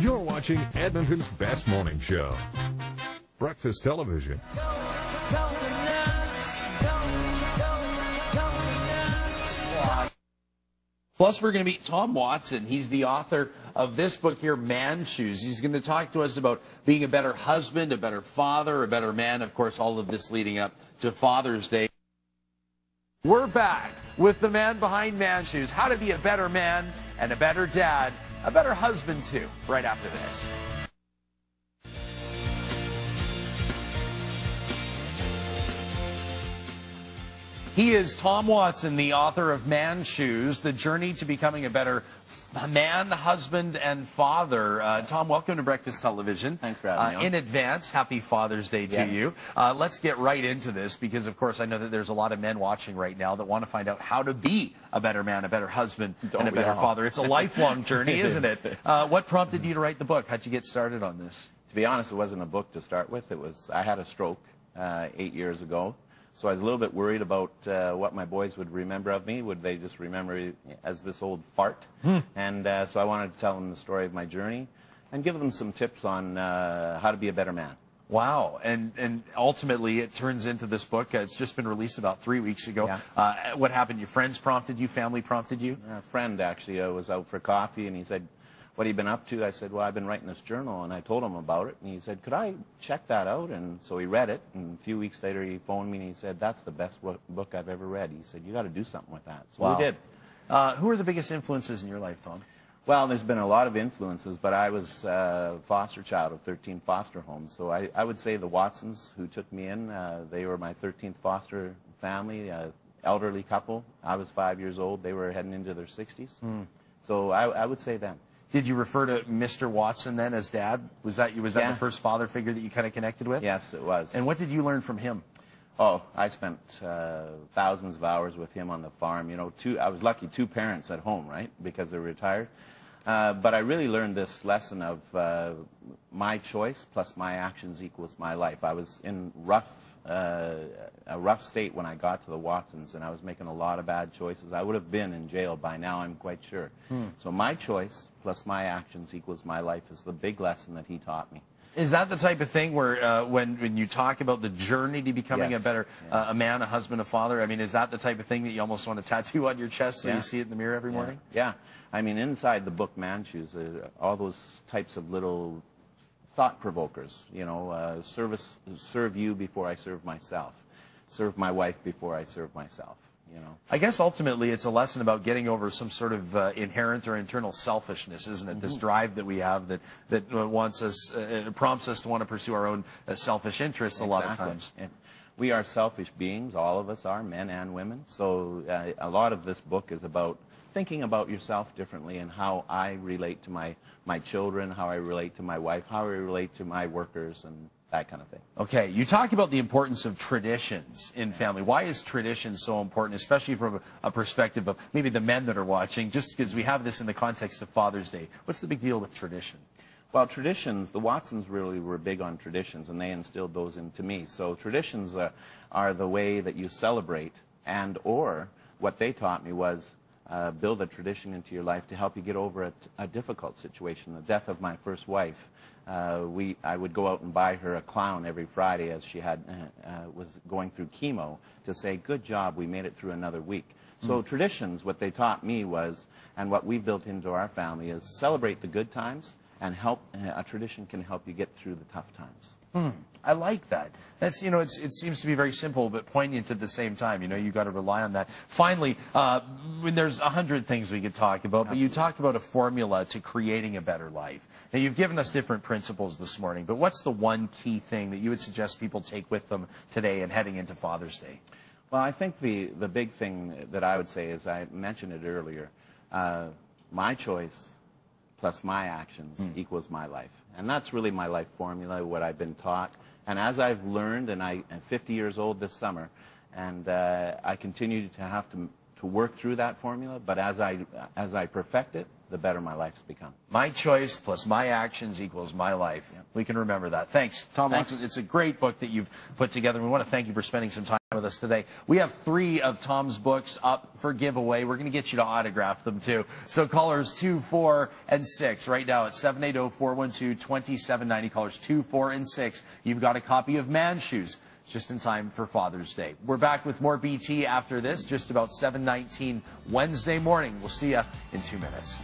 You're watching Edmonton's best morning show, Breakfast Television. Plus, we're going to meet Tom Watson. He's the author of this book here, Man Shoes. He's going to talk to us about being a better husband, a better father, a better man. Of course, all of this leading up to Father's Day. We're back with the man behind Man Shoes. How to be a better man and a better dad, a better husband, too, right after this. He is Tom Watson, the author of Man Shoes, The Journey to Becoming a Better Man, Husband, and Father. Tom, welcome to Breakfast Television. Thanks for having me on. In advance, happy Father's Day to you. Let's get right into this because, of course, I know that there's a lot of men watching right now that want to find out how to be a better man, a better husband, and a better father. It's a lifelong journey, isn't it? What prompted you to write the book? How'd you get started on this? To be honest, it wasn't a book to start with. I had a stroke 8 years ago. So I was a little bit worried about what my boys would remember of me. Would they just remember me as this old fart? And so I wanted to tell them the story of my journey and give them some tips on how to be a better man. Wow. And ultimately, it turns into this book. It's just been released about 3 weeks ago. Yeah. What happened? Your friends prompted you? Family prompted you? A friend, actually, was out for coffee, and he said, "What have you been up to?" I said, "Well, I've been writing this journal," and I told him about it, and he said, "Could I check that out?" And so he read it, and a few weeks later he phoned me and he said, "That's the best book I've ever read." He said, "You got to do something with that." So we did. Who are the biggest influences in your life, Tom? Well, there's been a lot of influences, but I was a foster child of 13 foster homes, so I would say the Watsons, who took me in, they were my 13th foster family, elderly couple. I was 5 years old. They were heading into their 60s. So I would say them. Did you refer to Mr. Watson then as Dad? Was that the first father figure that you kind of connected with? Yes, it was. And what did you learn from him? Oh, I spent thousands of hours with him on the farm. You know, I was lucky, 2 parents at home, right, because they're retired. But I really learned this lesson of my choice plus my actions equals my life. I was in a rough state when I got to the Watsons, and I was making a lot of bad choices. I would have been in jail by now, I'm quite sure. So my choice plus my actions equals my life is the big lesson that he taught me. Is that the type of thing where when you talk about the journey to becoming a better a man, a husband, a father, I mean, is that the type of thing that you almost want to tattoo on your chest so you see it in the mirror every morning? Yeah. I mean, inside the book Man Shoes, all those types of little thought provokers, you know, serve you before I serve myself, serve my wife before I serve myself. You know. I guess ultimately it's a lesson about getting over some sort of inherent or internal selfishness, isn't it? This drive that we have that wants us, prompts us to want to pursue our own selfish interests a lot of times. And we are selfish beings, all of us are, men and women. So a lot of this book is about thinking about yourself differently and how I relate to my children, how I relate to my wife, how I relate to my workers, and that kind of thing. Okay, you talk about the importance of traditions in family. Why is tradition so important, especially from a perspective of maybe the men that are watching, just because we have this in the context of Father's Day? What's the big deal with tradition? Well, traditions, the Watsons really were big on traditions, and they instilled those into me. So traditions are the way that you celebrate, or what they taught me was build a tradition into your life to help you get over a difficult situation. The death of my first wife, I would go out and buy her a clown every Friday as she was going through chemo to say, "Good job, we made it through another week." So traditions, what they taught me was, and what we've built into our family, is celebrate the good times, and a tradition can help you get through the tough times. I like that. That's, you know, it seems to be very simple but poignant at the same time. You know, you got to rely on that. Finally, when there's 100 things we could talk about, but you talked about a formula to creating a better life. Now, you've given us different principles this morning, but what's the one key thing that you would suggest people take with them today and heading into Father's Day? Well, I think the big thing that I would say is, I mentioned it earlier, my choice plus my actions equals my life. And that's really my life formula, what I've been taught. And as I've learned, and I'm 50 years old this summer, and I continue to have to work through that formula, but as I perfect it, the better my life's become. My choice plus my actions equals my life. Yep. We can remember that. Thanks, Tom Watson. It's a great book that you've put together. We want to thank you for spending some time with us today. We have 3 of Tom's books up for giveaway. We're going to get you to autograph them, too. So callers 2, 4, and 6. Right now, it's 780-412-2790. Callers 2, 4, and 6. You've got a copy of Man Shoes, just in time for Father's Day. We're back with more BT after this, just about 7:19 Wednesday morning. We'll see you in 2 minutes.